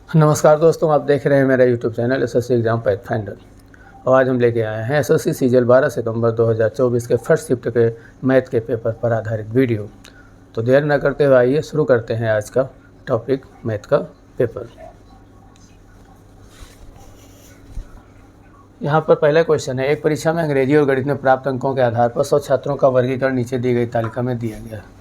नमस्कार दोस्तों, आप देख रहे हैं मेरा यूट्यूब चैनल एसएससी एग्जाम पैथफाइंडर। और आज हम लेके आए हैं एसएससी सीजीएल 12 सितंबर 2024 के फर्स्ट शिफ्ट के मैथ के पेपर पर आधारित वीडियो। तो देर न करते हुए आइए शुरू करते हैं आज का टॉपिक मैथ का पेपर। यहाँ पर पहला क्वेश्चन है, एक परीक्षा में अंग्रेजी और गणित में प्राप्त अंकों के आधार पर 100 छात्रों का वर्गीकरण नीचे दी गई तालिका में दिया गया है।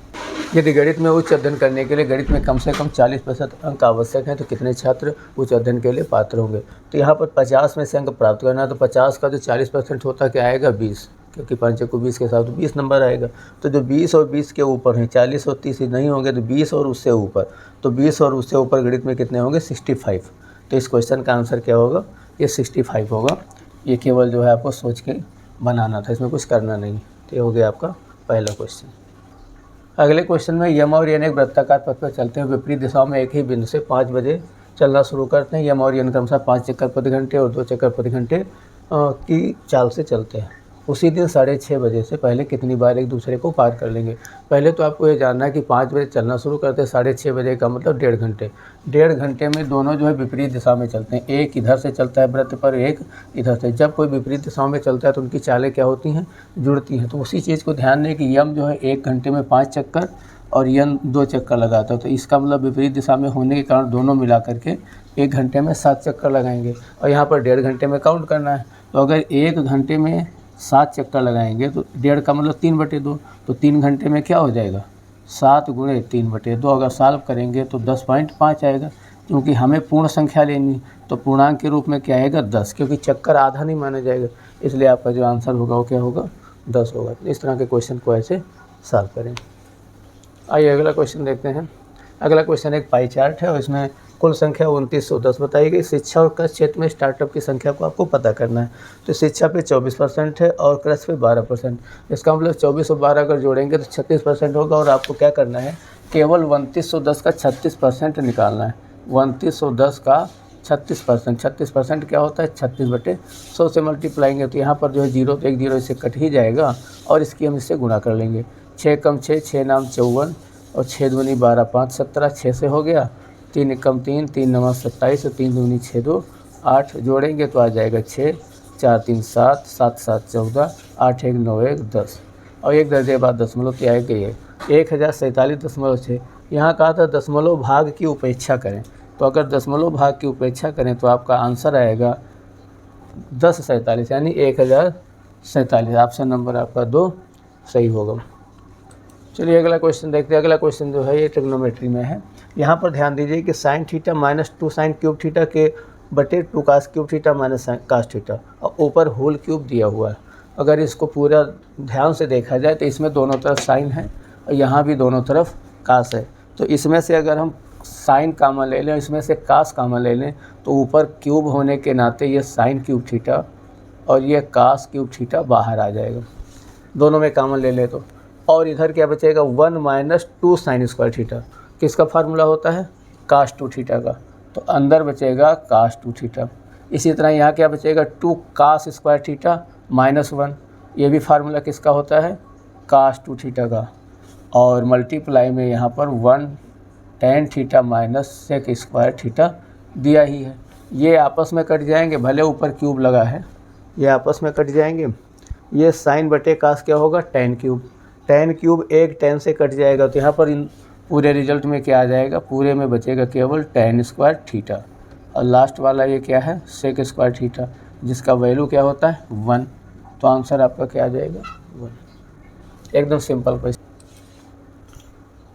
यदि गणित में उच्च अध्ययन करने के लिए गणित में कम से कम 40% अंक आवश्यक हैं तो कितने छात्र उच्च अध्ययन के लिए पात्र होंगे। तो यहाँ पर 50 में से अंक प्राप्त करना है तो 50 का जो 40% होता क्या आएगा 20, क्योंकि 5 को 20 के साथ तो 20 नंबर आएगा। तो जो 20 और 20 के ऊपर हैं, 40 और 30 नहीं होंगे तो 20 और उससे ऊपर, तो 20 और उससे ऊपर गणित में कितने होंगे 65। तो इस क्वेश्चन का आंसर क्या होगा, ये 65 होगा। ये केवल जो है आपको सोच के बनाना था, इसमें कुछ करना नहीं। तो ये हो गया आपका पहला क्वेश्चन। अगले क्वेश्चन में यम और यन एक वृत्ताकार पथ पर चलते हैं, विपरीत दिशाओं में एक ही बिंदु से 5 बजे चलना शुरू करते हैं। यम और यन क्रमशः 5 चक्कर प्रति घंटे और 2 चक्कर प्रति घंटे की चाल से चलते हैं। उसी दिन 6:30 बजे से पहले कितनी बार एक दूसरे को पार कर लेंगे। पहले तो आपको ये जानना है कि 5 बजे चलना शुरू करते हैं, 6:30 बजे का मतलब 1.5 घंटे। 1.5 घंटे में दोनों जो है विपरीत दिशा में चलते हैं। एक इधर से चलता है वृत्त पर, एक इधर से। जब कोई विपरीत दिशाओं में चलता है तो उनकी चालें क्या होती हैं, जुड़ती हैं। तो उसी चीज़ को ध्यान दें कि यम जो है 1 घंटे में 5 चक्कर और यन 2 चक्कर लगाता है। तो इसका मतलब विपरीत दिशा में होने के कारण दोनों मिला करके 1 घंटे में 7 चक्कर लगाएंगे। और यहाँ पर 1.5 घंटे में काउंट करना है। तो अगर 1 घंटे में 7 चक्कर लगाएंगे तो 1.5 का मतलब 3/2। तो 3 घंटे में क्या हो जाएगा 7 गुणे 3/2। अगर सॉल्व करेंगे तो 10.5 आएगा। क्योंकि हमें पूर्ण संख्या लेनी, तो पूर्णांक के रूप में क्या आएगा 10, क्योंकि चक्कर आधा नहीं माना जाएगा। इसलिए आपका जो आंसर होगा वो क्या होगा 10 होगा। इस तरह के क्वेश्चन को ऐसे सॉल्व करें। आइए अगला क्वेश्चन देखते हैं। अगला क्वेश्चन एक पाई चार्ट है और इसमें कुल संख्या 2910 बताई गई। शिक्षा और कृषि क्षेत्र में स्टार्टअप की संख्या को आपको पता करना है। तो शिक्षा पे 24% है और कृषि पे 12%। इसका मतलब 24 और 12 अगर जोड़ेंगे तो 36% होगा। और आपको क्या करना है, केवल 2910 का 36% निकालना है। 2910 का 36%, 36% क्या होता है 36/100 से मल्टीप्लाएंगे। तो यहाँ पर जो है 0 तो 1 0 इससे कट ही जाएगा और इसकी हम इससे गुणा कर लेंगे। 6 कम 6, 6 नाम 54 और 6 दूनी 12, 5 17, 6 से हो गया। 3 कम 3, 3 9 27 और 3 दूनी 6 2 8 जोड़ेंगे तो आ जाएगा 6, 4 3 7, 7 7 14, 8 1 9 1 10 और एक दर्जे बाद दशमलव तो आएगा ये 1047.6। यहाँ कहा था दशमलव भाग की उपेक्षा करें। तो अगर दशमलव भाग की उपेक्षा करें तो आपका आंसर आएगा 1047 यानी 1047। ऑप्शन नंबर आपका 2 सही होगा। चलिए अगला क्वेश्चन देखते हैं। अगला क्वेश्चन जो है ये ट्रिग्नोमेट्री में है। यहाँ पर ध्यान दीजिए कि sine theta minus 2 sine cube theta के बटे 2 cos cube theta minus cos theta और ऊपर होल क्यूब दिया हुआ है। अगर इसको पूरा ध्यान से देखा जाए तो इसमें दोनों तरफ साइन है और यहाँ भी दोनों तरफ कास है। तो इसमें से अगर हम साइन कामन ले लें, इसमें से कास कामन ले लें, तो ऊपर क्यूब होने के नाते ये साइन क्यूब थीटा और ये कास क्यूब थीटा बाहर आ जाएगा, दोनों में कामन ले लें तो। और इधर क्या बचेगा 1 माइनस 2 साइन स्क्वायर थीटा। किसका फार्मूला होता है कास 2 थीटा का। तो अंदर बचेगा कास 2 थीटा। इसी तरह यहाँ क्या बचेगा 2 कास स्क्वायर थीटा माइनस 1। ये भी फार्मूला किसका होता है कास 2 थीटा का। और मल्टीप्लाई में यहाँ पर 1 tan theta minus sec square theta दिया ही है। ये आपस में कट जाएंगे, भले ऊपर क्यूब लगा है, ये आपस में कट जाएंगे। ये साइन बटे कास क्या होगा tan क्यूब। tan क्यूब एक tan से कट जाएगा। तो यहाँ पर इन पूरे रिजल्ट में क्या आ जाएगा, पूरे में बचेगा केवल tan स्क्वायर थीटा। और लास्ट वाला ये क्या है सेक स्क्वायर थीटा, जिसका वैल्यू क्या होता है 1। तो आंसर आपका क्या आ जाएगा 1। एकदम सिंपल क्वेश्चन।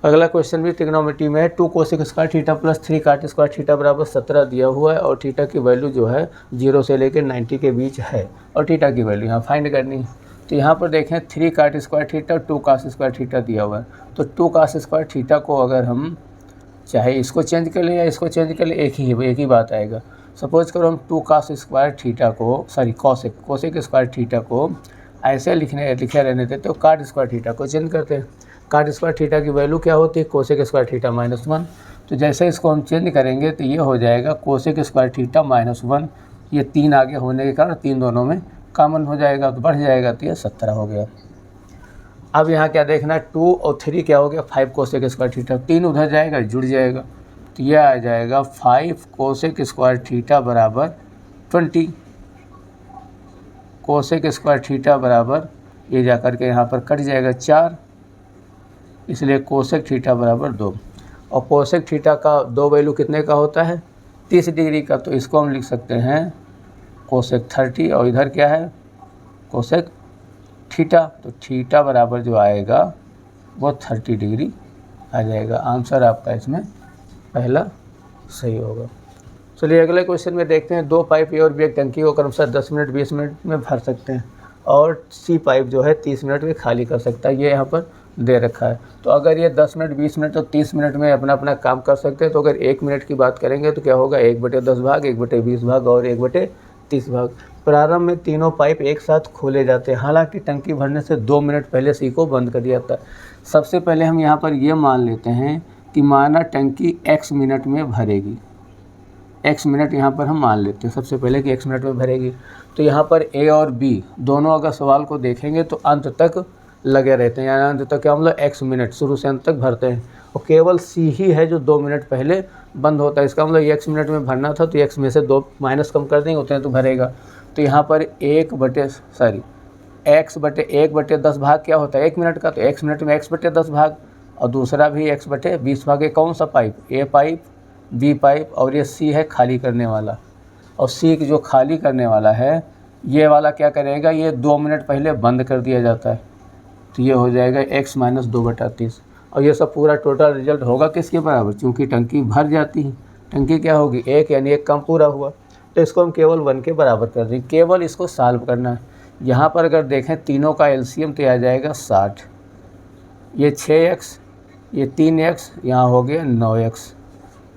अगला क्वेश्चन भी ट्रिग्नोमेट्री में है। 2 cosec square theta plus 3 cot square theta बराबर 17 दिया हुआ है और थीटा की वैल्यू जो है 0 से लेकर 90 के बीच है और थीटा की वैल्यू यहाँ फाइंड करनी है। तो यहाँ पर देखें 3 cot square theta 2 cos square theta दिया हुआ है। तो 2 कास स्क्वायर थीटा को अगर हम चाहे इसको चेंज कर लें या इसको चेंज कर लें, एक ही बात आएगा। सपोज करो हम 2 कास स्क्वायर थीटा को कोसेक स्क्वायर थीटा को ऐसे लिखे रहने देते तो काट स्क्वायर थीटा को चेंज करते हैं। काट स्क्वायर थीटा की वैल्यू क्या होती है कोसेक स्क्वायर थीटा माइनस 1। तो जैसे इसको हम चेंज करेंगे तो ये हो जाएगा कोसेक स्क्वायर थीटा माइनस 1। ये 3 आगे होने के कारण 3 दोनों में कॉमन हो जाएगा तो बढ़ जाएगा, तो ये 17 हो गया। अब यहाँ क्या देखना है 2 और 3 क्या हो गया 5 कोसेक स्क्वायर थीटा। 3 उधर जाएगा जुड़ जाएगा तो यह आ जाएगा 5 कोसेक स्क्वायर थीटा बराबर 20। कोसेक स्क्वायर थीटा बराबर ये जाकर के यहाँ पर कट जाएगा 4, इसलिए कोसेक थीटा बराबर 2। और कोसेक थीटा का 2 वैल्यू कितने का होता है? 30 डिग्री का। तो इसको हम लिख सकते हैं कोसेक 30, और इधर क्या है? Cosec theta. तो थीटा बराबर जो आएगा वो 30 डिग्री आ जाएगा। आंसर आपका इसमें पहला सही होगा। चलिए अगले क्वेश्चन में देखते हैं। 2 पाइप ए और बी एक टंकी को क्रमशः 10 मिनट 20 मिनट में भर सकते हैं और सी पाइप जो है 30 मिनट में खाली कर सकता है। ये यहाँ पर दे रखा है। तो अगर ये 10 मिनट 20 मिनट और 30 मिनट में अपना अपना काम कर सकते हैं, तो अगर 1 मिनट की बात करेंगे तो क्या होगा? 1/10 भाग, 1/20 भाग और 1/30 भाग। प्रारंभ में तीनों पाइप एक साथ खोले जाते हैं, हालांकि टंकी भरने से 2 मिनट पहले सी को बंद कर दिया जाता है। सबसे पहले हम यहाँ पर ये मान लेते हैं कि माना टंकी x मिनट में भरेगी। x मिनट यहाँ पर हम मान लेते हैं सबसे पहले कि x मिनट में भरेगी। तो यहाँ पर a और b दोनों अगर सवाल को देखेंगे तो अंत तक लगे रहते हैं, यानी अंत तक क्या मतलब x मिनट शुरू से अंत तक भरते हैं, और केवल c ही है जो 2 मिनट पहले बंद होता है। इसका मतलब ये x मिनट में भरना था तो x में से 2 माइनस कम कर देंगे, उतने तो भरेगा। तो यहाँ पर x/1/10 भाग क्या होता है? 1 मिनट का। तो x मिनट में x/10 भाग, और दूसरा भी x/20 भाग। ये कौन सा pipe? A pipe, B pipe, और ये C है खाली करने वाला। और C जो खाली करने वाला है ये वाला क्या करेगा? ये 2 मिनट पहले बंद कर दिया जाता है। तो ये हो जाएगा x - 2/30। और ये सब पूरा टोटल रिजल्ट होगा किसके बराबर? क्योंकि टंकी भर जाती है, टंकी क्या होगी? 1 यानी 1 कम पूरा हुआ। तो इसको हम केवल 1 के बराबर कर देंगे। केवल इसको सॉल्व करना है। यहाँ पर अगर देखें तीनों का एलसीएम तो आ जाएगा 60। ये 6x, ये 3x, यहाँ हो गया 9x।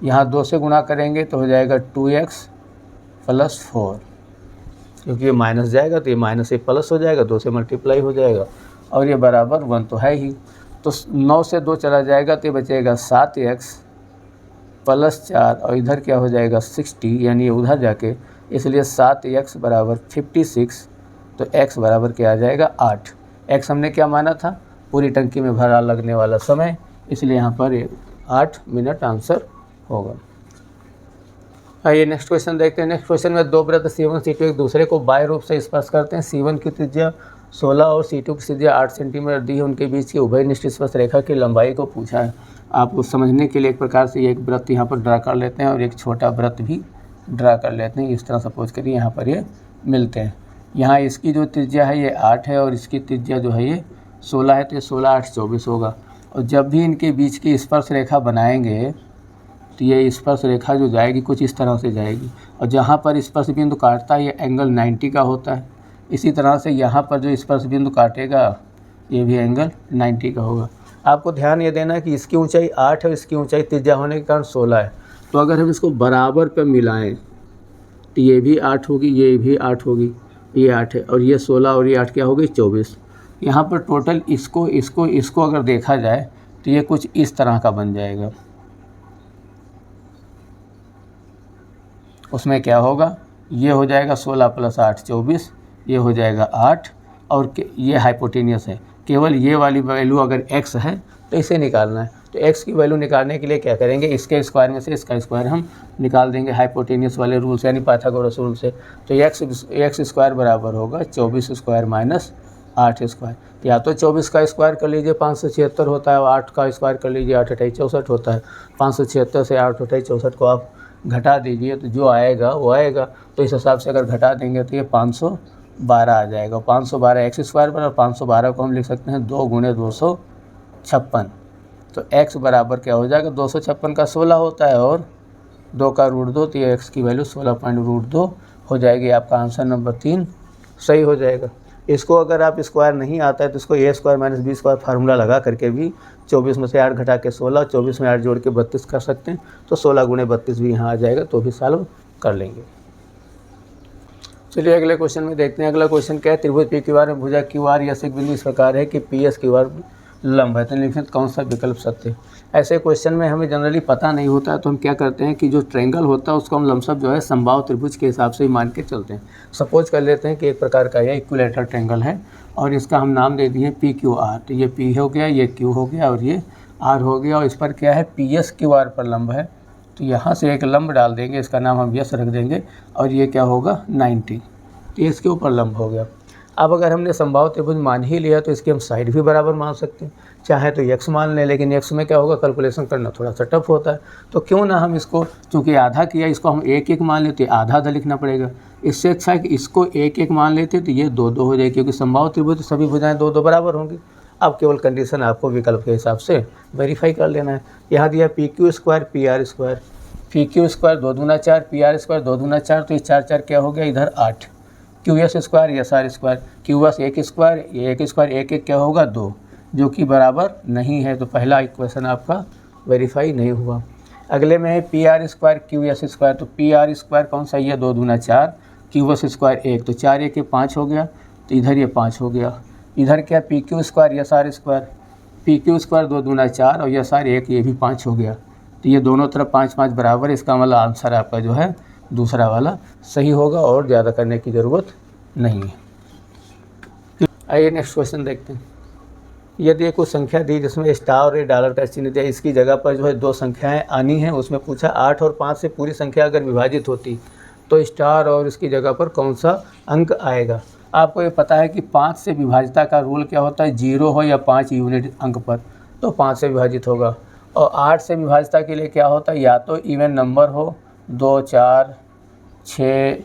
यहाँ 2 से गुणा करेंगे तो हो जाएगा 2x + 4, क्योंकि ये माइनस जाएगा तो ये माइनस से प्लस हो जाएगा, 2 से मल्टीप्लाई हो जाएगा, और ये बराबर 1 तो है ही। तो 9 से 2 चला जाएगा तो ये बचेगा 7x + 4, और इधर क्या हो जाएगा 60, यानी ये उधर जाके, इसलिए 7x बराबर 56। तो x बराबर क्या आ जाएगा 8। x हमने क्या माना था? पूरी टंकी में भरा लगने वाला समय, इसलिए यहाँ पर 8 मिनट आंसर होगा। आइए नेक्स्ट क्वेश्चन देखते हैं। नेक्स्ट क्वेश्चन में 2 वृत्त C1 C2 एक दूसरे को बाह्य रूप से स्पर्श करते हैं। C1 की त्रिज्या 16 और C2 की त्रिज्या 8 सेंटीमीटर दी है। उनके बीच की उभयनिष्ठ स्पर्श रेखा की लंबाई को पूछा है। आपको समझने के लिए एक प्रकार से एक वृत्त यहाँ पर ड्रा कर लेते हैं और एक छोटा वृत्त भी ड्रा कर लेते हैं। इस तरह सपोज करिए यहाँ पर ये मिलते हैं। यहाँ इसकी जो त्रिज्या है ये 8 है और इसकी त्रिज्या जो है ये 16 है, तो ये 16 8 24 होगा। और जब भी इनके बीच की स्पर्श रेखा बनाएंगे तो ये स्पर्श रेखा जो जाएगी कुछ इस तरह से जाएगी, और जहाँ पर स्पर्श बिंदु काटता है ये एंगल 90 का होता है। इसी तरह से यहाँ पर जो स्पर्श बिंदु काटेगा ये भी एंगल 90 का होगा। आपको ध्यान ये देना है कि इसकी ऊंचाई 8 है और इसकी ऊंचाई त्रिज्या होने के कारण 16 है। तो अगर हम इसको बराबर पे मिलाएं तो ये भी 8 होगी, ये भी 8 होगी, ये 8 है, और ये 16 और ये 8 क्या होगी 24। यहाँ पर टोटल इसको अगर देखा जाए तो ये कुछ इस तरह का बन जाएगा। उसमें क्या होगा? ये हो जाएगा 16 + 8 24, ये हो जाएगा 8, और ये हाइपोटेनियस है। केवल ये वाली वैल्यू अगर x है तो इसे निकालना है। तो x की वैल्यू निकालने के लिए क्या करेंगे? इसके स्क्वायर में से इसका स्क्वायर हम निकाल देंगे हाइपोटेनियस वाले रूल से, यानी पाइथागोरस रूल से। तो x स्क्वायर बराबर होगा 24 स्क्वायर माइनस 8 स्क्वायर। या तो 24 का स्क्वायर कर लीजिए 576 होता है, और 8 का स्क्वायर कर लीजिए 8 × 8 = 64 होता है। 576 से 8 × 8 = 64 को आप घटा दीजिए तो जो आएगा वो आएगा। तो इस हिसाब से अगर घटा देंगे तो ये 512 आ जाएगा। 512 x स्क्वायर पर, और 512 को हम लिख सकते हैं 2 × 256। तो x बराबर क्या हो जाएगा? 256 का 16 होता है और 2 का √2, तो ये x की वैल्यू 16.2 हो जाएगी। आपका आंसर नंबर 3 सही हो जाएगा। इसको अगर आप स्क्वायर नहीं आता है तो इसको a² - b² फार्मूला लगा करके भी 24 में से 8 घटा के 16, 24 में 8 जोड़ के 32 कर सकते हैं। तो 16 × 32 भी यहाँ आ जाएगा, तो भी सॉल्व कर लेंगे। चलिए अगले क्वेश्चन में देखते हैं। अगला क्वेश्चन क्या है? त्रिभुज PQR में भुजा QR या एक बिंदु इस प्रकार है कि PSQR लंब है, तो निम्नलिखित कौन सा विकल्प सत्य है? ऐसे क्वेश्चन में हमें जनरली पता नहीं होता है तो हम क्या करते हैं कि जो ट्रायंगल होता है उसको हम लमसम जो है समबाहु त्रिभुज के हिसाब से ही मान के चलते हैं। सपोज कर लेते हैं कि एक प्रकार का यह इक्विलेटरल ट्रायंगल है और इसका हम नाम दे दिए PQR। तो ये P हो गया, ये Q हो गया और ये R हो गया, और इस पर क्या है PSQR पर लंब है तो यहाँ से एक लंब डाल देंगे, इसका नाम हम यस रख देंगे, और ये क्या होगा 90, तो इसके ऊपर लंब हो गया। अब अगर हमने समबाहु त्रिभुज मान ही लिया तो इसकी हम साइड भी बराबर मान सकते हैं, चाहे तो x मान लें, लेकिन x में क्या होगा कैलकुलेशन करना थोड़ा सा टफ होता है, तो क्यों ना हम इसको, चूँकि आधा किया, इसको हम 1-1 मान लेते, आधा आधा लिखना पड़ेगा। इससे अच्छा है कि इसको 1-1 मान लेते तो ये 2-2 हो जाएगी, क्योंकि समबाहु त्रिभुज सभी भुजाएं 2-2 बराबर होंगी। अब केवल कंडीशन आपको विकल्प के हिसाब से वेरीफाई कर लेना है। यहाँ दिया PQ square PR square, PQ square 2 दूना 4, PR स्क्वायर 2 दूना 4, तो ये 4-4 क्या हो गया इधर 8, QS square SR square, QS 1 square, ये 1 स्क्वायर 1-1 क्या होगा 2, जो कि बराबर नहीं है, तो पहला इक्वेशन आपका वेरीफाई नहीं हुआ। अगले में है PR स्क्वायर QS स्क्वायर, तो PR स्क्वायर कौन सा, ये 2 दूना 4, QS स्क्वायर 1, तो 4-1 5 हो गया, तो इधर ये 5 हो गया। इधर क्या PQ square SR square, PQ square 2 दूना 4 और SR 1, ये भी 5 हो गया, तो ये दोनों तरफ 5-5 बराबर, इसका मतलब आंसर आपका जो है दूसरा वाला सही होगा, और ज़्यादा करने की ज़रूरत नहीं है। आइए नेक्स्ट क्वेश्चन देखते हैं। यदि कुछ संख्या दी जिसमें स्टार और डॉलर का चिन्ह दिया, इसकी जगह पर जो है 2 संख्याएं आनी हैं, उसमें पूछा 8 और 5 से पूरी संख्या अगर विभाजित होती तो स्टार और इसकी जगह पर कौन सा अंक आएगा। आपको ये पता है कि 5 से विभाजिता का रूल क्या होता है, 0 हो या 5 यूनिट अंक पर तो 5 से विभाजित होगा, और 8 से विभाजिता के लिए क्या होता है, या तो इवन नंबर हो 2, 4, 6,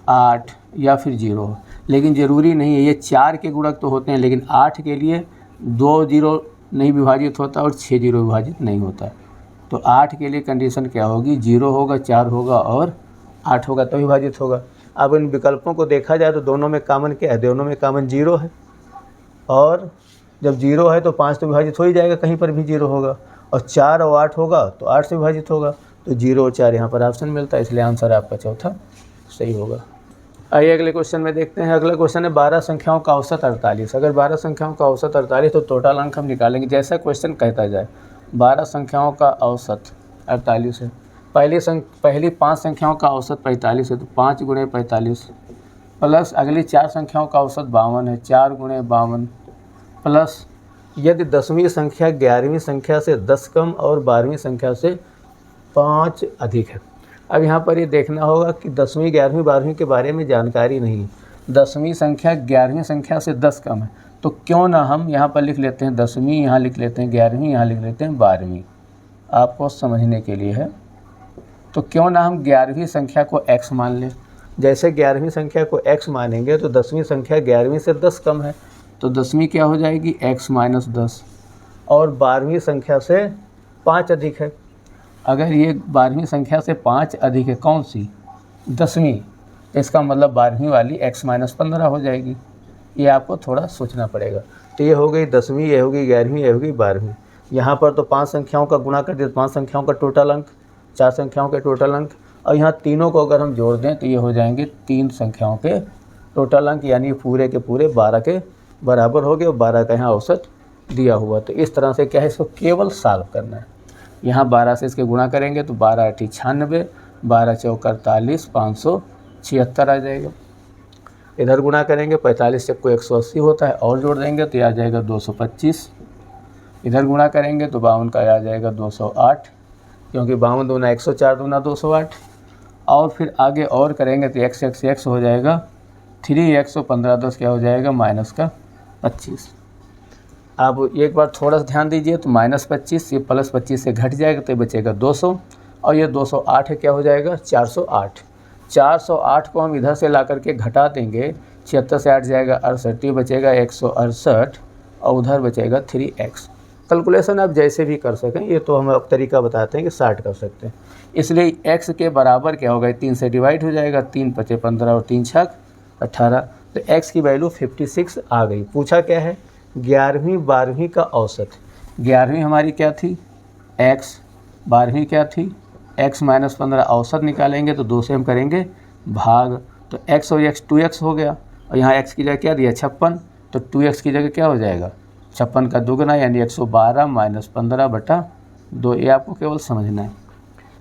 8 या फिर 0 हो, लेकिन ज़रूरी नहीं है। ये 4 के गुणक तो होते हैं, लेकिन 8 के लिए 2 0 नहीं विभाजित होता और 6 0 विभाजित नहीं होता। तो 8 के लिए कंडीशन क्या होगी, 0 होगा, 4 होगा और 8 होगा तो विभाजित होगा। अब इन विकल्पों को देखा जाए तो दोनों में कॉमन क्या है, दोनों में कॉमन 0 है, और जब 0 है तो 5 तो विभाजित हो ही जाएगा, कहीं पर भी 0 होगा, और 4 और 8 होगा तो 8 से विभाजित होगा, तो 0 और 4 यहाँ पर ऑप्शन मिलता है, इसलिए आंसर आपका चौथा सही होगा। आइए अगले क्वेश्चन में देखते हैं। अगला क्वेश्चन है 12 संख्याओं का औसत 48। अगर 12 संख्याओं का औसत 48 तो टोटल अंक हम निकालेंगे, जैसा क्वेश्चन कहता जाए। 12 संख्याओं का औसत 48 है, पहली 5 संख्याओं का औसत 45 है, तो 5 गुणे 45 प्लस अगली 4 संख्याओं का औसत 52 है, 4 गुणे 52 प्लस यदि 10वीं संख्या 11वीं संख्या से 10 कम और 12वीं संख्या से 5 अधिक है। अब यहाँ पर ये देखना होगा कि 10वीं 11वीं 12वीं के बारे में जानकारी नहीं है। 10वीं संख्या 11वीं संख्या से 10 कम है, तो क्यों ना हम यहाँ पर लिख लेते हैं 10वीं, यहाँ लिख लेते हैं 11वीं, यहाँ लिख लेते हैं 12वीं, आपको समझने के लिए है। तो क्यों ना हम 11वीं संख्या को x मान लें। जैसे 11वीं संख्या को x मानेंगे तो 10वीं संख्या 11वीं से 10 कम है, तो 10वीं क्या हो जाएगी x माइनस 10, और 12वीं संख्या से 5 अधिक है। अगर ये 12वीं संख्या से 5 अधिक है, कौन सी, 10वीं, तो इसका मतलब 12वीं वाली x माइनस 15 हो जाएगी। ये आपको थोड़ा सोचना पड़ेगा। तो ये हो गई 10वीं, ये होगी 11वीं, ये होगी 12वीं। यहाँ पर तो 5 संख्याओं का गुणा कर दिया, 5 संख्याओं का टोटल अंक, 4 संख्याओं के टोटल अंक, और यहाँ तीनों को अगर हम जोड़ दें तो ये हो जाएंगे 3 संख्याओं के टोटल अंक, यानी पूरे के पूरे 12 के बराबर हो गए, और 12 का यहाँ औसत दिया हुआ। तो इस तरह से क्या है, इसको केवल सॉल्व करना है। यहाँ 12 से इसके गुणा करेंगे तो 12 8 96, 12 चौका 48, 576 आ जाएगा। इधर गुणा करेंगे 45 से कोई 180 होता है, और जोड़ देंगे तो आ जाएगा 225। इधर गुणा करेंगे तो 52 का आ जाएगा 208, क्योंकि 52 दूना 104 दूना 208, और फिर आगे और करेंगे तो x हो जाएगा 3x, 15 10 क्या हो जाएगा माइनस का 25। अब एक बार थोड़ा सा ध्यान दीजिए, तो माइनस 25 ये प्लस 25 से घट जाएगा तो ये बचेगा 200, और ये 208 है क्या हो जाएगा 408। 408 को हम इधर से ला करके घटा देंगे, 76 से 8 जाएगा 68, ये बचेगा 168, और उधर बचेगा 3x। कैलकुलेशन आप जैसे भी कर सकें, ये तो हम अब तरीका बताते हैं कि 60 कर सकते हैं। इसलिए x के बराबर क्या होगा, 3 से डिवाइड हो जाएगा, 3 5 15 और 3 6 18, तो x की वैल्यू 56 आ गई। पूछा क्या है, 11वीं 12वीं का औसत। 11वीं हमारी क्या थी x, 12वीं क्या थी x माइनस 15, औसत निकालेंगे तो 2 से हम करेंगे भाग, तो x और x 2x हो गया, और यहाँ x की जगह क्या दिया 56, तो 2x की जगह क्या हो जाएगा 56 का दुगना, यानी 112 माइनस 15/2। ये आपको केवल समझना है।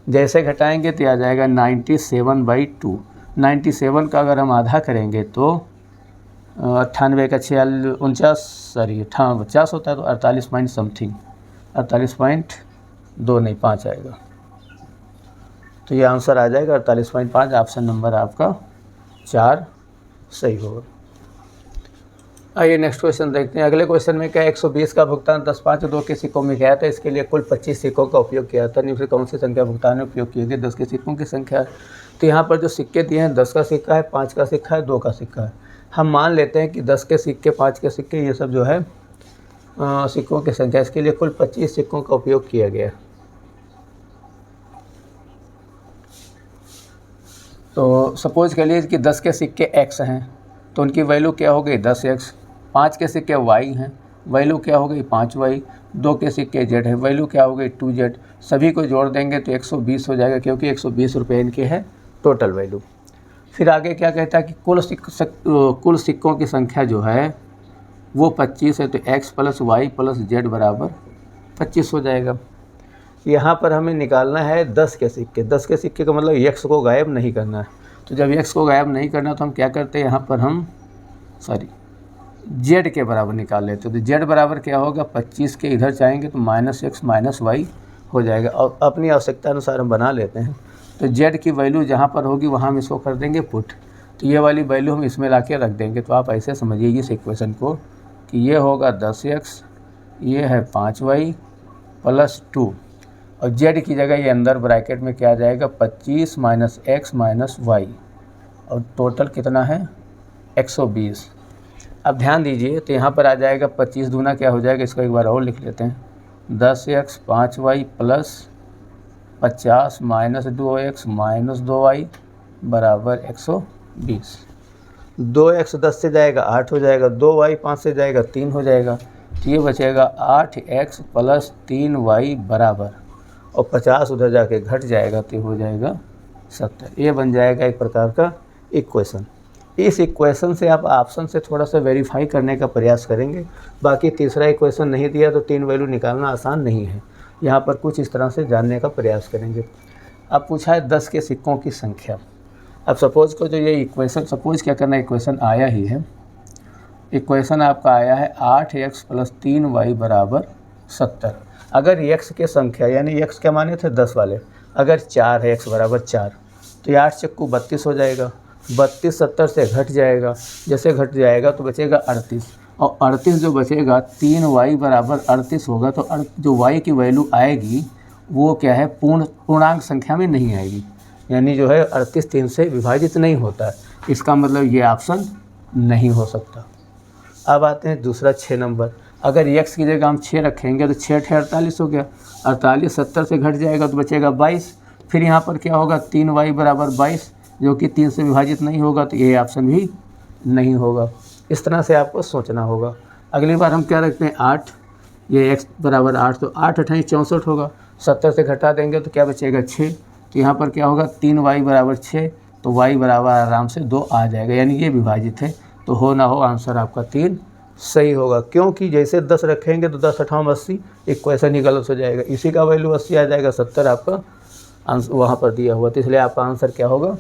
जैसे घटाएंगे तो आ जाएगा 97/2। 97 का अगर हम आधा करेंगे तो 98 का 50 होता है, तो 48 पॉइंट समथिंग, 48.2 नहीं 5 आएगा। तो ये आंसर आ जाएगा 48.5। ऑप्शन नंबर आपका 4 सही होगा। आइए नेक्स्ट क्वेश्चन देखते हैं। अगले क्वेश्चन में क्या 120 का भुगतान 10, 5, 2 के सिक्कों में किया था। इसके लिए कुल 25 सिक्कों का उपयोग किया था। निम्न से कौन सी संख्या भुगतान में उपयोग की गई? 10 के सिक्कों की संख्या है। तो यहाँ पर जो सिक्के दिए हैं 10 का सिक्का है, 5 का सिक्का है, 2 का सिक्का है। हम मान लेते हैं कि 10 के सिक्के, 5 के सिक्के, ये सब जो है सिक्कों की संख्या। इसके लिए कुल 25 सिक्कों का उपयोग किया गया। तो सपोज कर लीजिए कि 10 के सिक्के x हैं, तो उनकी वैल्यू क्या हो गई 10x। 5 के सिक्के y हैं, वैल्यू क्या हो गई 5y। 2 के सिक्के z है, वैल्यू क्या हो गई 2z। सभी को जोड़ देंगे तो 120 हो जाएगा, क्योंकि 120 रुपये इनके है टोटल वैल्यू। फिर आगे क्या कहता है कि कुल सिक्कों की संख्या जो है वो 25 है, तो x + y + z बराबर 25 हो जाएगा। यहाँ पर हमें निकालना है 10 के सिक्के। 10 के सिक्के का मतलब x को गायब नहीं करना है। तो जब x को गायब नहीं करना तो हम क्या करते हैं, यहाँ पर हम z के बराबर निकाल लेते हैं। तो z बराबर क्या होगा 25 के इधर जाएंगे तो -x - y हो जाएगा। और अपनी आवश्यकता अनुसार हम बना लेते हैं। तो z की वैल्यू जहाँ पर होगी वहाँ हम इसको कर देंगे पुट। तो ये वाली वैल्यू हम इसमें ला के रख देंगे। तो आप ऐसे समझिए इस इक्वेशन को कि ये होगा 10x, ये है 5y + 2, और z की जगह ये अंदर ब्रैकेट में क्या आ जाएगा 25 - x - y, और टोटल कितना है 120। अब ध्यान दीजिए तो यहाँ पर आ जाएगा 25 दूना क्या हो जाएगा, इसको एक बार और लिख लेते हैं। 10x 5y + 50 - 2x - 2y बराबर 120। 2x 10 से जाएगा 8 हो जाएगा, 2y 5 से जाएगा 3 हो जाएगा। तो ये बचेगा 8x + 3y बराबर, और 50 उधर जाके घट जाएगा तो हो जाएगा 70। ये बन जाएगा एक प्रकार का इक्वेशन। इस इक्वेशन से आप ऑप्शन से थोड़ा सा वेरीफाई करने का प्रयास करेंगे। बाकी तीसरा इक्वेशन नहीं दिया तो 3 वैल्यू निकालना आसान नहीं है। यहाँ पर कुछ इस तरह से जानने का प्रयास करेंगे। अब पूछा है 10 के सिक्कों की संख्या। अब सपोज को जो ये इक्वेशन, सपोज क्या करना, इक्वेशन आया ही है। इक्वेशन आपका आया है 8x + 3y बराबर 70। अगर x के संख्या यानी x क्या माने थे 10 वाले, अगर 4 है, x बराबर 4, तो ये 8 चक्कू 32 हो जाएगा। 32 70 से घट जाएगा, जैसे घट जाएगा तो बचेगा 38, और 38 जो बचेगा 3y बराबर 38 होगा। तो जो y की वैल्यू आएगी वो क्या है, पूर्णांक संख्या में नहीं आएगी, यानी जो है 38 3 से विभाजित नहीं होता है। इसका मतलब ये ऑप्शन नहीं हो सकता। अब आते हैं दूसरा 6 नंबर। अगर x की जगह हम 6 रखेंगे तो 6 × 48 हो गया। 48 70 से घट जाएगा तो बचेगा 22। फिर यहाँ पर क्या होगा 3y बराबर 22, जो कि 3 से विभाजित नहीं होगा, तो ये ऑप्शन भी नहीं होगा। इस तरह से आपको सोचना होगा। अगली बार हम क्या रखते हैं 8, ये x बराबर 8, तो 8 × 8 = 64 होगा। 70 से घटा देंगे तो क्या बचेगा 6। तो यहाँ पर क्या होगा 3y बराबर 6, तो y बराबर आराम से 2 आ जाएगा, यानी ये विभाजित है। तो हो ना हो आंसर आपका 3 सही होगा, क्योंकि जैसे 10 रखेंगे तो 10 × 8 = 80, इक्वेशन ही गलत हो जाएगा। इसी का वैल्यू 80 आ जाएगा, 70 आपका आंसर वहाँ पर दिया हुआ, तो इसलिए आपका आंसर क्या होगा।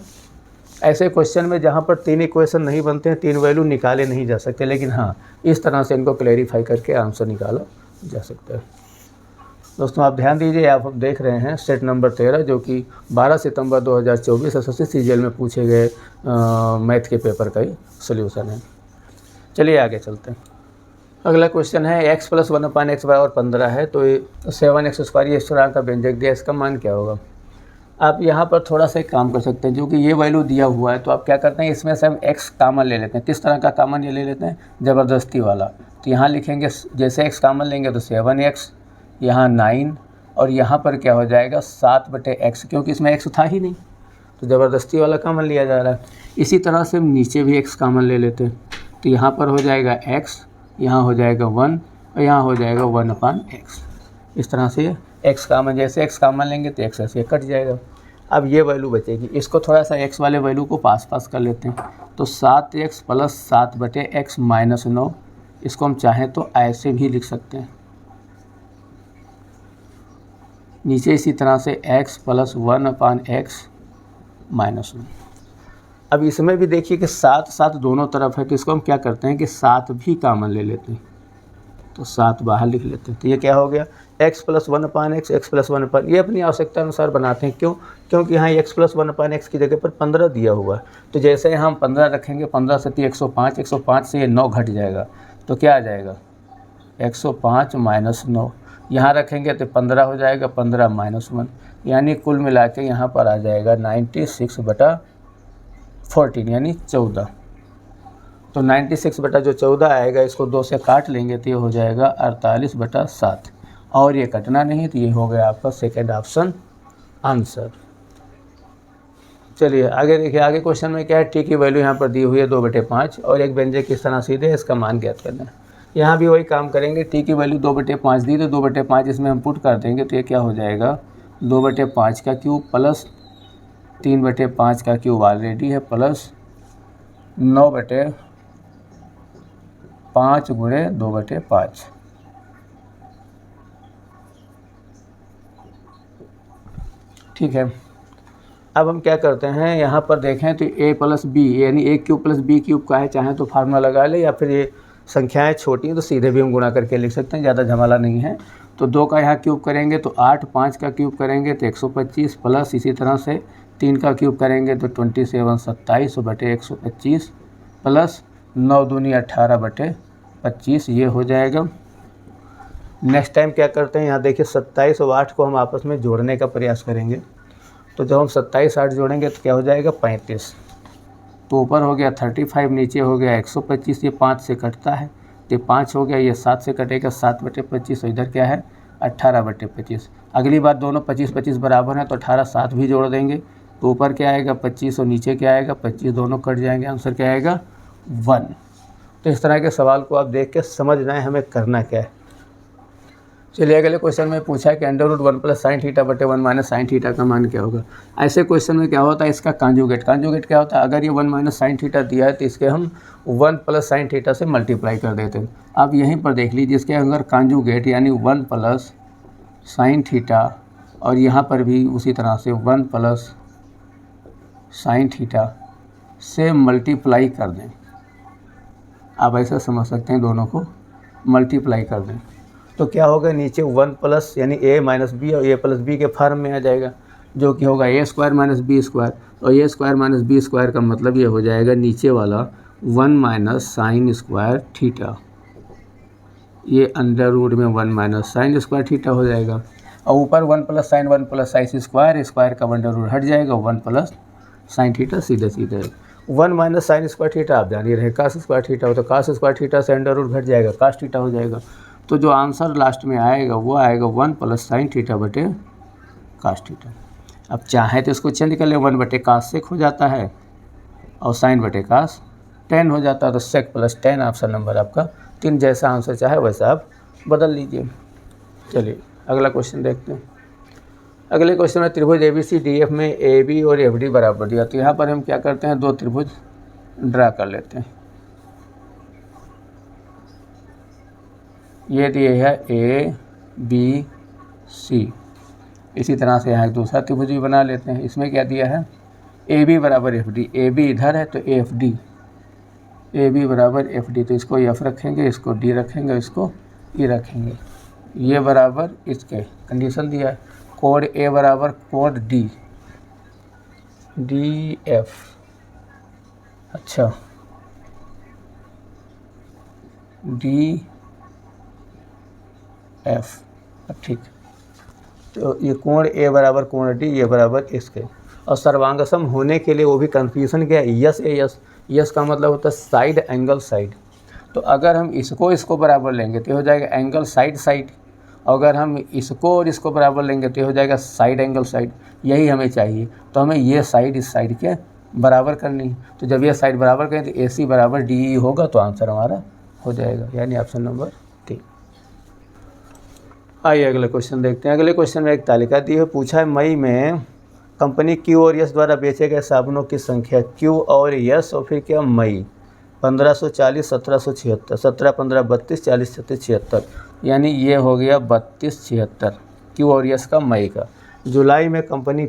ऐसे क्वेश्चन में जहाँ पर 3 इक्वेशन नहीं बनते हैं, 3 वैल्यू निकाले नहीं जा सकते, लेकिन हाँ इस तरह से इनको क्लैरिफाई करके आंसर निकाला जा सकता है। दोस्तों आप ध्यान दीजिए, आप देख रहे हैं सेट नंबर 13, जो कि 12 सितंबर 2024 एसएससी सीजीएल में पूछे गए मैथ के पेपर का ही सोल्यूशन है। चलिए आगे चलते हैं। अगला क्वेश्चन है x + 1/x बराबर 15 है, तो 7x² ये स्थिरांक का व्यंजक दिया, इसका मान क्या होगा। आप यहाँ पर थोड़ा सा एक काम कर सकते हैं, जो कि ये वैल्यू दिया हुआ है, तो आप क्या करते हैं इसमें से हम x कामन ले लेते हैं। किस तरह का कामन ये ले लेते हैं, ज़बरदस्ती वाला। तो यहाँ लिखेंगे जैसे x कामन लेंगे तो 7x, यहाँ 9, और यहाँ पर क्या हो जाएगा 7/x, क्योंकि इसमें x था ही नहीं, तो ज़बरदस्ती वाला कामन लिया जा रहा है। इसी तरह से हम नीचे भी x कामन ले लेते हैं, तो यहाँ पर हो जाएगा x, यहाँ हो जाएगा 1, और यहाँ हो जाएगा 1/x। इस तरह से x कामन, जैसे x कामन लेंगे तो x ऐसे कट जाएगा। अब ये वैल्यू बचेगी, इसको थोड़ा सा x वाले वैल्यू को पास कर लेते हैं। तो 7x + 7/x - 9, इसको हम चाहें तो ऐसे भी लिख सकते हैं। नीचे इसी तरह से x + 1/x - 1। अब इसमें भी देखिए कि 7 दोनों तरफ है, तो इसको हम क्या करते हैं कि 7 भी कामन ले लेते हैं। तो 7 बाहर लिख लेते हैं। तो ये क्या हो गया, x + 1/x, x + 1/, ये अपनी आवश्यकता अनुसार बनाते हैं। क्यों? क्योंकि यहाँ x + 1/x की जगह पर 15 दिया हुआ है। तो जैसे हम 15 रखेंगे, 15 से 105, 105 से ये 9 घट जाएगा, तो क्या आ जाएगा 105 - 9। यहाँ रखेंगे तो 15 हो जाएगा, 15 - 1, यानी कुल मिला के यहाँ पर आ जाएगा 96/14 यानी 14। तो 96/14 आएगा, इसको 2 से काट लेंगे तो ये हो जाएगा 48/7, और ये कटना नहीं, तो ये हो गया आपका सेकेंड ऑप्शन आंसर। चलिए आगे देखिए, आगे क्वेश्चन में क्या है, टी की वैल्यू यहाँ पर दी हुई है 2/5 और एक व्यंजक किस तरह सीधे है, इसका मान ज्ञात करना है। यहाँ भी वही काम करेंगे, टी की वैल्यू 2/5 दी, तो 2/5 इसमें हम पुट कर देंगे, तो ये क्या हो जाएगा 2/5 का क्यूब प्लस 3/5 का क्यूब ऑलरेडी है, प्लस 9/5 × 2/5। ठीक है, अब हम क्या करते हैं, यहाँ पर देखें तो a + b यानी a³ + b³ का है, चाहे तो फार्मूला लगा ले, या फिर ये संख्याएं छोटी हैं तो सीधे भी हम गुणा करके लिख सकते हैं, ज़्यादा झमेला नहीं है। तो 2 का यहाँ क्यूब करेंगे तो 8, 5 का क्यूब करेंगे तो 125, प्लस इसी तरह से 3 का क्यूब करेंगे तो 27 27/125, प्लस 9 दूनी 18/25, ये हो जाएगा। नेक्स्ट टाइम क्या करते हैं, यहाँ देखिए 27 और 8 को हम आपस में जोड़ने का प्रयास करेंगे। तो जब हम 27 8 जोड़ेंगे तो क्या हो जाएगा 35। तो ऊपर हो गया 35, नीचे हो गया 125, ये 5 से कटता है तो 5 हो गया, ये 7 से कटेगा 7/25, और इधर क्या है 18/25। अगली बार दोनों 25-25 बराबर हैं तो 18 7 भी जोड़ देंगे, तो ऊपर क्या आएगा 25 और नीचे क्या आएगा 25, दोनों कट जाएंगे, आंसर क्या आएगा 1। तो इस तरह के सवाल को आप देख के समझ रहे हैं हमें करना क्या है। चलिए अगले क्वेश्चन में पूछा है कि √1 + sin θ/1 - sin θ का मान क्या होगा। ऐसे क्वेश्चन में क्या होता है, इसका कांजुगेट क्या होता है, अगर ये 1 - sin θ दिया है तो इसके हम 1 + sin θ से मल्टीप्लाई कर देते हैं। अब यहीं पर देख लीजिए, इसके अगर कांजुगेट यानी 1 + sin θ, और यहाँ पर भी उसी तरह से 1 + sin θ से मल्टीप्लाई कर दें। आप ऐसा समझ सकते हैं, दोनों को मल्टीप्लाई कर दें तो क्या होगा, नीचे 1 प्लस यानी a - b और a + b के फॉर्म में आ जाएगा, जो कि होगा a² - b², और a² - b² का मतलब ये हो जाएगा नीचे वाला 1 - sin² θ, ये अंडर रूट में 1 - sin² θ हो जाएगा, और ऊपर 1 + sin 1 + sin² स्क्वायर का अंडर रूट हट जाएगा, 1 + sin θ सीधे 1 - sin² θ आप जान ही रहे cos² θ हो, तो cos² θ से अंडर रूट घट जाएगा, cos θ हो जाएगा। तो जो आंसर लास्ट में आएगा वो आएगा 1 + sin θ/cos θ। अब चाहे तो इसको चेंज कर ले, 1/cos सेक हो जाता है और sin/cos tan हो जाता है, तो sec + tan ऑप्शन नंबर आपका 3, जैसा आंसर चाहे वैसा आप बदल लीजिए। चलिए अगला क्वेश्चन देखते हैं। अगले क्वेश्चन में त्रिभुज ABCDF में AB और FD बराबर दिया, तो यहाँ पर हम क्या करते हैं, 2 त्रिभुज ड्रा कर लेते हैं। ये दिए है ABC, इसी तरह से यहाँ एक दूसरा त्रिभुज भी बना लेते हैं। इसमें क्या दिया है, AB = FD, AB इधर है तो AFD, AB = FD, तो इसको F रखेंगे, इसको D रखेंगे, इसको E रखेंगे, ये बराबर इसके कंडीशन दिया है, code A = code D, DF। अच्छा DF, अब ठीक, तो ये कोण A = कोण D, ये बराबर इसके, और सर्वांगसम होने के लिए वो भी कन्फ्यूजन क्या है, यस का मतलब होता है साइड एंगल साइड। तो अगर हम इसको बराबर लेंगे तो हो जाएगा एंगल साइड, अगर हम इसको और इसको बराबर लेंगे तो हो जाएगा साइड एंगल साइड। यही हमें चाहिए, तो हमें ये साइड इस साइड के बराबर करनी है। तो जब ये साइड बराबर करें तो AC = DE होगा, तो आंसर हमारा हो जाएगा, यानी ऑप्शन नंबर 3। आइए अगले क्वेश्चन देखते हैं। अगले क्वेश्चन में एक तालिका दी है, पूछा है मई में कंपनी Q और S द्वारा बेचे गए साबुनों की संख्या, Q और S और फिर क्या मई 1540 1776 17 15 32 40 36 76, यानी ये हो गया 32 76 Q और S का मई का। जुलाई में कंपनी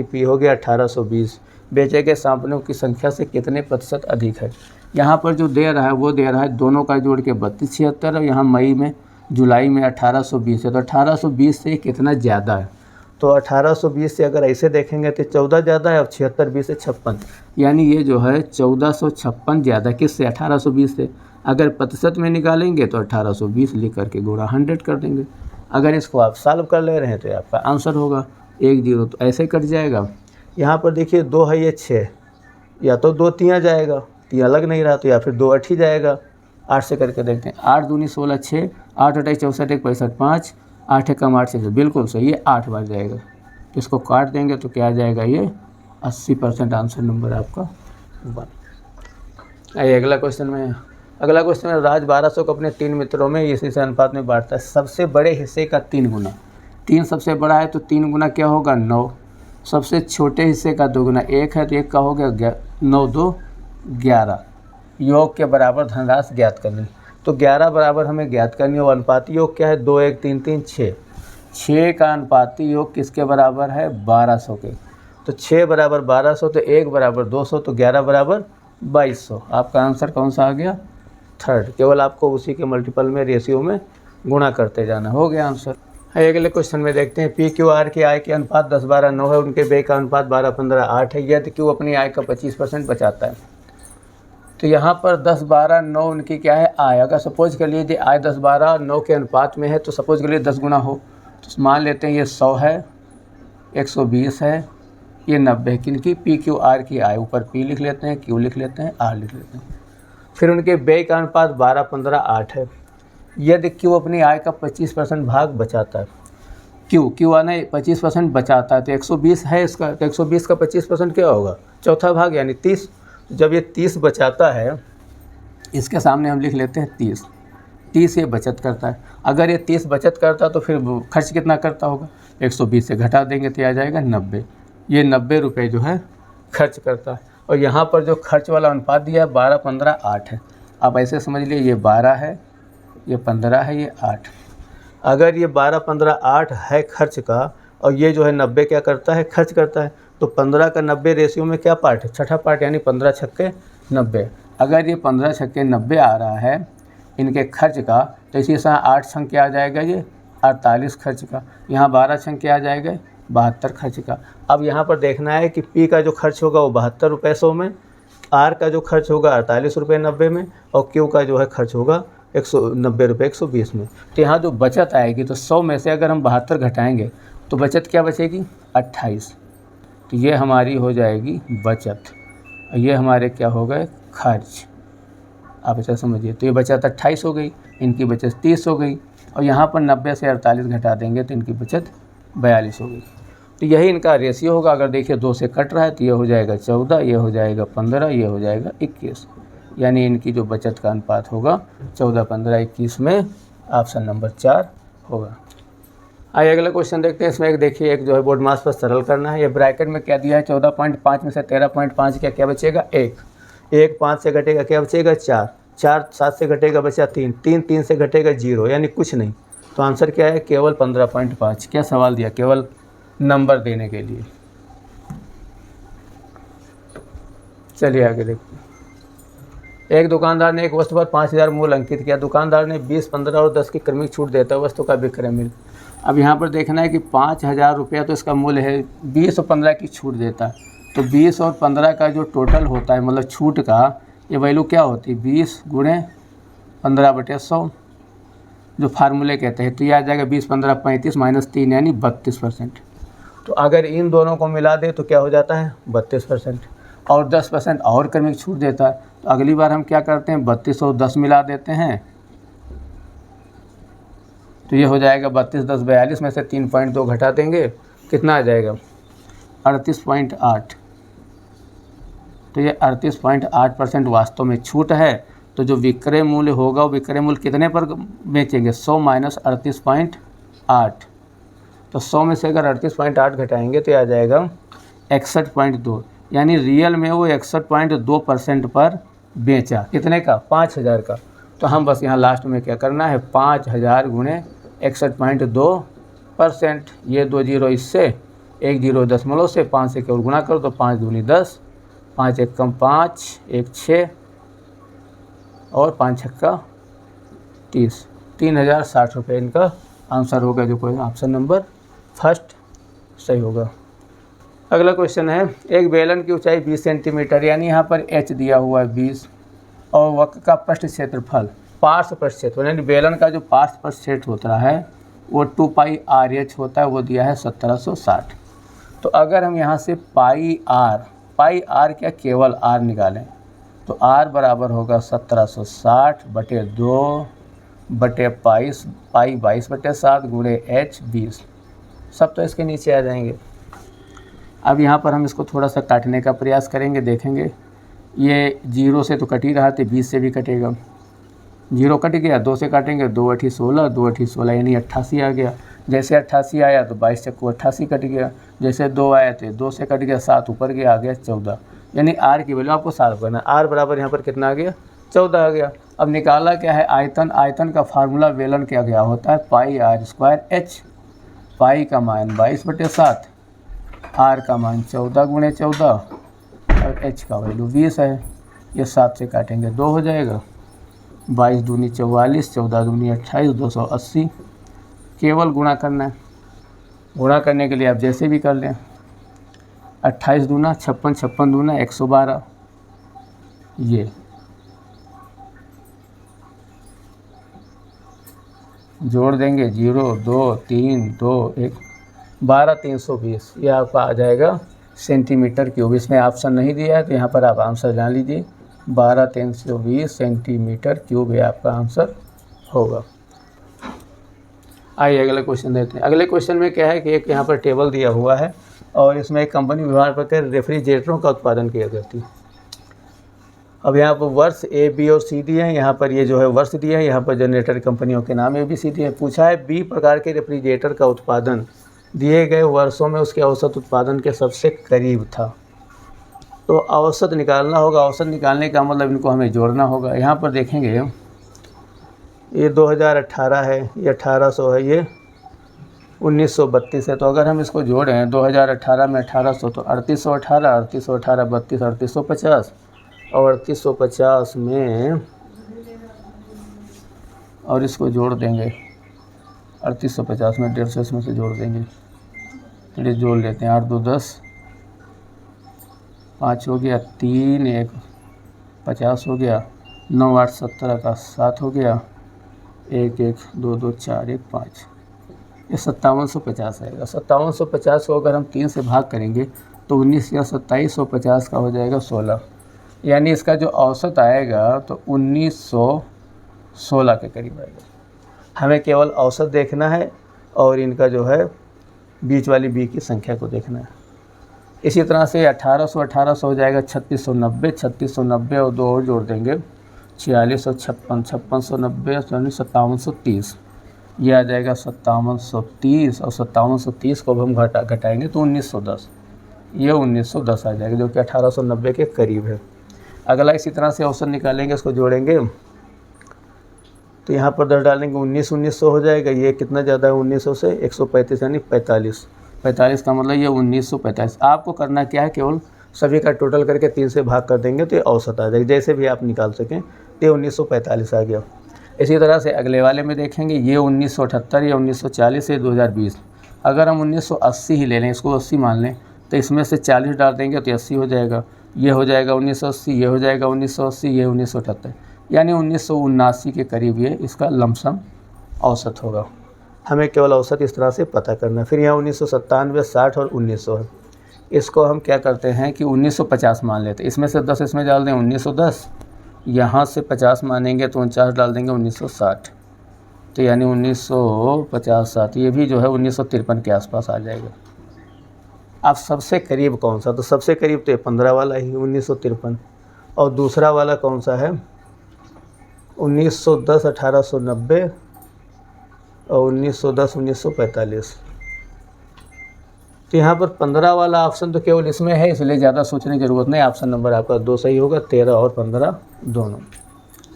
P हो गया 1820, बेचे गए साबुनों की संख्या से कितने प्रतिशत अधिक है। यहाँ पर जो दे रहा है वो दे रहा है दोनों का जोड़ के 3276 और यहाँ मई में जुलाई में 1820 है। तो 1820 से कितना ज़्यादा है, तो 1820 से अगर ऐसे देखेंगे तो 14 ज़्यादा है और 76 20 से 56, यानी ये जो है 1456 ज़्यादा किससे, 1820 से। अगर प्रतिशत में निकालेंगे तो 1820 लिख करके गुणा 100 कर देंगे। अगर इसको आप सॉल्व कर ले रहे हैं तो आपका आंसर होगा 10, तो ऐसे कट जाएगा। यहाँ पर देखिए 2 है, ये 6, या तो 2 तिया जाएगा, तिया लग नहीं रहा, तो या फिर 2 8 ही जाएगा। 8 से करके देखते हैं, 8 दूनी 16 6, 8 28 64 1 65 5, 8 कम 8 से बिल्कुल सही, ये 8 बार जाएगा। तो इसको काट देंगे तो क्या आ जाएगा, ये 80% आंसर नंबर आपका 1। आइए अगला क्वेश्चन में। अगला क्वेश्चन है, राज 1200 को अपने 3 मित्रों में इसी से अनुपात में बांटता है, सबसे बड़े हिस्से का 3 गुना। 3 सबसे बड़ा है तो 3 गुना क्या होगा 9, सबसे छोटे हिस्से का 2 गुना 1 है तो 1 का हो गया 9 2 11। योग के बराबर धनराशि ज्ञात करनी, तो 11 बराबर हमें ज्ञात करनी है। और अनुपाती योग क्या है, 2 1 3 3 6। 6 का अनुपाती योग किसके बराबर है, 1200 के। तो 6 बराबर 1200, तो 1 बराबर 200, तो 11 बराबर 2200। आपका आंसर कौन सा आ गया, 3rd। केवल आपको उसी के मल्टीपल में रेशियो में गुणा करते जाना, हो गया आंसर। अगले क्वेश्चन में देखते हैं, पी क्यू आर की आय के अनुपात 10 12 9 है, उनके व्यय का अनुपात 12 15 8 है, यदि क्यू अपनी आय का 25% बचाता है। तो यहाँ पर 10 12 9 उनकी क्या है, आय। अगर सपोज कर लीजिए आय 10 12 9 के अनुपात में है, तो सपोज कर लिए 10 गुना हो, तो मान लेते हैं ये 100 है, 120 है, ये 90 है। किनकी, पी क्यू आर की आय। ऊपर पी लिख लेते हैं, क्यू लिख लेते हैं, आर लिख लेते हैं। फिर उनके व्यय का अनुपात 12 15 8 है, यदि क्यू अपनी आय का 25% भाग बचाता है। क्यू आने 25% बचाता है, तो 120 है इसका, तो 120 का 25% क्या होगा, चौथा भाग यानी 30। जब ये 30 बचाता है, इसके सामने हम लिख लेते हैं 30 ये बचत करता है। अगर ये 30 बचत करता तो फिर खर्च कितना करता होगा, 120 से घटा देंगे तो आ जाएगा 90। ये 90 रुपये जो है खर्च करता है। और यहाँ पर जो खर्च वाला अनुपात दिया है 12 15 8 है। आप ऐसे समझ लिए, ये 12 है, ये 15 है, ये 8। अगर ये 12 15 8 है खर्च का, और ये जो है 90 क्या करता है, खर्च करता है, तो 15 का 90 रेशियो में क्या पार्ट है, छठा पार्ट, यानी 15 छक्के 90। अगर ये 15 छक्के 90 आ रहा है इनके खर्च का, तो इसी तरह 8 छंग क्या आ जाएगा, ये 48 खर्च का। यहाँ 12 छंग क्या आ जाएगा, 72 खर्च का। अब यहाँ पर देखना है कि पी का जो खर्च होगा वो 72 रुपये 100 में, आर का जो खर्च होगा 48 रुपये 90 में, और क्यू का जो है खर्च होगा 190 रुपये 120 में। तो यहाँ जो बचत आएगी, तो 100 में से अगर हम 72 घटाएंगे तो बचत क्या बचेगी, 28। तो ये हमारी हो जाएगी बचत, और ये हमारे क्या हो गए, खर्च। आप ऐसा समझिए, तो ये बचत 28 हो गई, इनकी बचत 30 हो गई, और यहाँ पर 90 से 48 घटा देंगे तो इनकी बचत 42 हो गई। तो यही इनका रेशियो होगा। अगर देखिए 2 से कट रहा है तो ये हो जाएगा 14, ये हो जाएगा 15, ये हो जाएगा 21, यानी इनकी जो बचत का अनुपात होगा 14 15 21 में ऑप्शन नंबर 4 होगा। आइए अगला क्वेश्चन देखते हैं। इसमें एक देखिए, एक जो है बोर्ड मास पर सरल करना है। ये ब्रैकेट में क्या दिया है, 14.5 में से 13.5 क्या बचेगा, 1 5 से घटेगा क्या बचेगा, 4 7 से घटेगा बचा 3 3 से घटेगा 0, यानी कुछ नहीं। तो आंसर क्या है, केवल 15.5। क्या सवाल दिया, केवल नंबर देने के लिए। चलिए आगे देखते हैं। एक दुकानदार ने एक वस्तु पर 5000 मूल्य अंकित किया। दुकानदार ने 20 15 और 10 की क्रमिक छूट देता है वस्तु का विक्रय मूल्य। अब यहाँ पर देखना है कि 5000 रुपया तो इसका मूल्य है, 20 और 15 की छूट देता है। तो 20 और 15 का जो टोटल होता है, मतलब छूट का, ये वैल्यू क्या होती है, 20 गुणे 15/100 जो फार्मूले कहते हैं। तो ये आ जाएगा 20 15 35 -3 यानी 32%। तो अगर इन दोनों को मिला दे तो क्या हो जाता है, 32%। और 10% और क्रमिक छूट देता है। तो अगली बार हम क्या करते हैं, 32 और 10 मिला देते हैं, तो ये हो जाएगा 32 10 42 में से 3.2 घटा देंगे, कितना आ जाएगा, 38.8। तो ये 38.8% वास्तव में छूट है। तो जो विक्रय मूल्य होगा वो विक्रय मूल्य कितने पर बेचेंगे, 100 माइनस 38.8। तो 100 में से अगर 38.8 घटाएंगे तो आ जाएगा 61.2, यानी रियल में वो 61.2% पर बेचा। कितने का, 5000 का। तो हम बस यहाँ लास्ट में क्या करना है, 5000 गुणे 61.2%। ये 2 जीरो इससे, 1 जीरो दशमलव से 5 से केवल गुणा करो तो 5 दूनी 10, 5 1 कम 5 1 6, और 5 छक्का 30, 3060 रुपये इनका आंसर होगा, जो कोई ऑप्शन नंबर फर्स्ट सही होगा। अगला क्वेश्चन है, एक बेलन की ऊंचाई 20 सेंटीमीटर, यानी यहाँ पर h दिया हुआ है 20, और वक्र का पृष्ठ क्षेत्रफल, पार्श्व पृष्ठ क्षेत्रफल, यानी बेलन का जो पार्श्व पृष्ठ क्षेत्र होता है वो 2 पाई RH होता है, वो दिया है 1760। तो अगर हम यहाँ से पाई आर क्या केवल r निकालें तो r बराबर होगा 1760 बटे 2 बटे पाई 22/7 गुणे h 20, सब तो इसके नीचे आ जाएंगे। अब यहाँ पर हम इसको थोड़ा सा काटने का प्रयास करेंगे, देखेंगे ये 0 से तो कट ही रहा था, 20 से भी कटेगा, 0 कट गया, 2 से काटेंगे, 2 8 16, 2 8 16 यानी 88 आ गया। जैसे 88 आया तो 22 चक्कू 88 कट गया, जैसे 2 आया तो 2 से कट गया, 7 ऊपर गया, आ गया 14, यानी r की वैल्यू आपको सॉल्व करना है। r बराबर यहाँ पर कितना आ गया, 14 आ गया। अब निकाला क्या है, आयतन, आयतन का फार्मूला बेलन क्या गया होता है, पाई r²h, पाई का मान 22/7, r का मान 14 गुणे 14 और h का वैल्यू 20 है। ये 7 से काटेंगे 2 हो जाएगा, 22 दूनी 44, 14 दूनी 28, 280, केवल गुणा करना है। गुणा करने के लिए आप जैसे भी कर लें, 28 दूना 56, 56 दूना 112, ये जोड़ देंगे 0 2 3 2 1, 12,320, ये आपका आ जाएगा सेंटीमीटर क्यूब। इसमें ऑप्शन नहीं दिया है तो यहाँ पर आप आंसर जान लीजिए, 12,320 सेंटीमीटर क्यूब ये आपका आंसर होगा। आइए अगले क्वेश्चन देते हैं। अगले क्वेश्चन में क्या है कि एक यहाँ पर टेबल दिया हुआ है और इसमें एक कंपनी व्यवहार करके रेफ्रिजरेटरों का उत्पादन किया करती है। अब यहाँ पर वर्ष A, B और C दिए हैं, यहाँ पर ये जो है वर्ष दिए हैं, यहाँ पर जनरेटर कंपनियों के नाम A, B, C दिए हैं। पूछा है B प्रकार के रेफ्रिजरेटर का उत्पादन दिए गए वर्षों में उसके औसत उत्पादन के सबसे करीब था। तो औसत निकालना होगा, औसत निकालने का मतलब इनको हमें जोड़ना होगा। यहाँ पर देखेंगे ये 2018 है, ये 1800 है, ये 1932 है। तो अगर हम इसको जोड़ें 2018 में 1800 तो 3818, 3818 32, 3850 और 3850 में, और इसको जोड़ देंगे 3850 में 150 इसमें से जोड़ देंगे, चलिए जोड़ लेते हैं, 8 2 10, 5 हो गया, 3 1 50 हो गया, 9 8 17 का 7 हो गया, 1 1 2 2 4 1 5, ये 5750 आएगा। 5750 को अगर हम 3 से भाग करेंगे तो 19 या 2750 का हो जाएगा 16, यानी इसका जो औसत आएगा तो 1916 के करीब आएगा। हमें केवल औसत देखना है और इनका जो है बीच वाली बी की संख्या को देखना है। इसी तरह से 1800 हो जाएगा 3690, 3690 और 2 और जोड़ देंगे 4656, 5690 यानी 5730, यह आ जाएगा 5730, और 5730 को हम घटाएंगे तो 1910, ये 1910 आ जाएगा, जो कि 1890 के करीब है। अगला इसी तरह से औसत निकालेंगे, इसको जोड़ेंगे तो यहाँ पर 10 डालेंगे 1900 हो जाएगा। ये कितना ज़्यादा है 1900 से, 135 यानी 45 का मतलब ये 1945। आपको करना क्या है, केवल सभी का टोटल करके 3 से भाग कर देंगे तो ये औसत आ जाएगा, जैसे भी आप निकाल सकें। तो ये 1945 आ गया। इसी तरह से अगले वाले में देखेंगे, ये 1978, ये 1940, ये 2020। अगर हम 1980 ही ले लें, इसको 80 मान लें, तो इसमें से 40 डाल देंगे तो 80 हो जाएगा, ये हो जाएगा 1980, ये हो जाएगा 1980, ये 1978, यानी 1979 के करीब ये इसका लमसम औसत होगा। हमें केवल औसत इस तरह से पता करना है। फिर यहाँ 1997, 60 और 1900 है। इसको हम क्या करते हैं कि 1950 मान लेते हैं, इसमें से 10 इसमें डाल दें 1910, यहाँ से 50 मानेंगे तो 49 डाल देंगे 1960, तो यानी 1950 ये भी जो है 1953 के आसपास आ जाएगा। अब सबसे करीब कौन सा, तो सबसे करीब तो 15 वाला ही 1953, और दूसरा वाला कौन सा है 1910 1890 और 1910 1945। तो यहाँ पर 15 वाला ऑप्शन तो केवल इसमें है, इसलिए ज़्यादा सोचने की ज़रूरत नहीं। ऑप्शन नंबर आपका 2 सही होगा, 13 और 15 दोनों।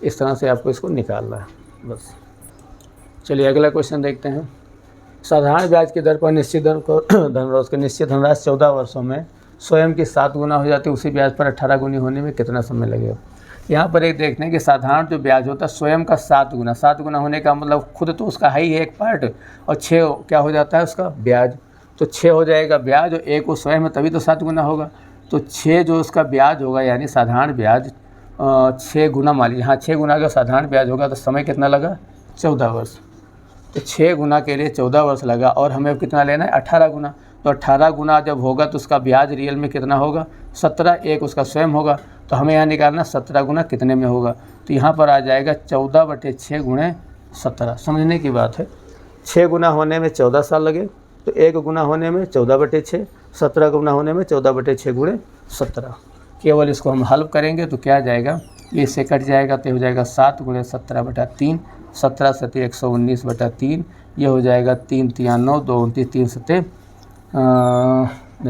इस तरह से आपको इसको निकालना है बस। चलिए अगला क्वेश्चन देखते हैं। साधारण ब्याज की दर पर निश्चित धनराशि निश्चित धनराशि 14 वर्षों में स्वयं की 7 गुना हो जाती है, उसी ब्याज पर 18 गुनी होने में कितना समय लगेगा। यहाँ पर एक देखते हैं कि साधारण जो ब्याज होता है स्वयं का 7 गुना होने का मतलब खुद तो उसका है ही एक पार्ट, और 6 क्या हो जाता है उसका ब्याज, तो 6 हो जाएगा ब्याज और 1 वो स्वयं है तभी तो 7 गुना होगा। तो 6 जो उसका ब्याज होगा यानी साधारण ब्याज 6 गुना मान लीजिए, हाँ 6 गुना का साधारण ब्याज होगा तो समय कितना लगा 14 वर्ष। तो 6 गुना के लिए 14 वर्ष लगा और हमें कितना लेना है 18 गुना। तो 18 गुना जब होगा तो उसका ब्याज रियल में कितना होगा 17, 1 उसका स्वयं होगा। तो हमें यहाँ निकालना 17 गुना कितने में होगा, तो यहाँ पर आ जाएगा 14/6 गुणे 17। समझने की बात है, 6 गुना होने में 14 साल लगे, तो 1 गुना होने में 14/6, 17 गुना होने में 14/6 गुणे 17। केवल इसको हम हल करेंगे तो क्या आ जाएगा, ये इससे कट जाएगा तो हो जाएगा 7 गुणे 17/3, 17 7 119/3, ये हो जाएगा 3 3 9 2 29 3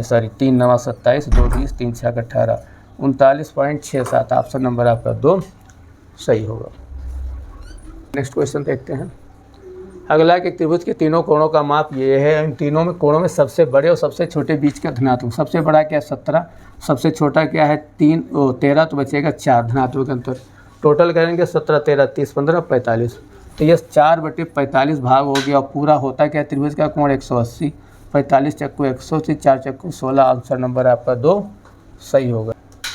7 3 9 27 2 20 3 6 18 39.67। ऑप्शन नंबर आपका 2 सही होगा। नेक्स्ट क्वेश्चन देखते हैं। अगला कि त्रिभुज के तीनों कोणों का माप ये है, इन तीनों में कोणों में सबसे बड़े और सबसे छोटे बीच का धनात्मक, सबसे बड़ा क्या है 17, सबसे छोटा क्या है 13, तो बचेगा 4 धनात्मक अंतर। टोटल करेंगे 17 13 30 15 45, तो ये 4/45 भाग हो गया और पूरा होता क्या त्रिभुज का कोण 180, 45 चक्कू 180, 4 चक्कू 16। आंसर नंबर आपका 2 सही होगा।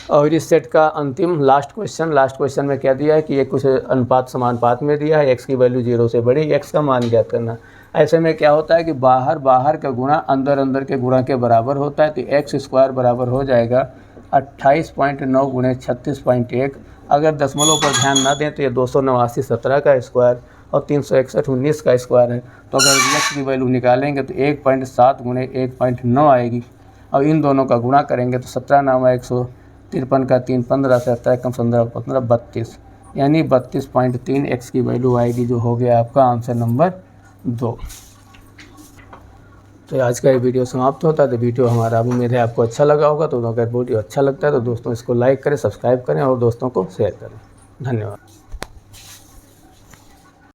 और इस सेट का अंतिम लास्ट क्वेश्चन में क्या दिया है कि ये कुछ अनुपात समानुपात में दिया है, x की वैल्यू 0 से बड़ी, x का मान ज्ञात करना। ऐसे में क्या होता है कि बाहर का गुणा अंदर के गुणा के बराबर होता है, तो x² बराबर हो जाएगा 28.9 गुणे 36.1। अगर दशमलव पर ध्यान ना दें तो ये 289 17 का स्क्वायर और 361 19 का स्क्वायर है। तो अगर x की वैल्यू निकालेंगे तो 1.7 गुणे 1.9 आएगी, और इन दोनों का गुणा करेंगे तो 17 9 153 का 3 15 से 17 कम 15 15 32, यानी 32.3 x की वैल्यू आएगी, जो हो गया आपका आंसर नंबर 2। तो आज का ये वीडियो समाप्त होता है। तो वीडियो हमारा उम्मीद है आपको अच्छा लगा होगा। तो अगर वीडियो अच्छा लगता है तो दोस्तों इसको लाइक करें, सब्सक्राइब करें और दोस्तों को शेयर करें। धन्यवाद।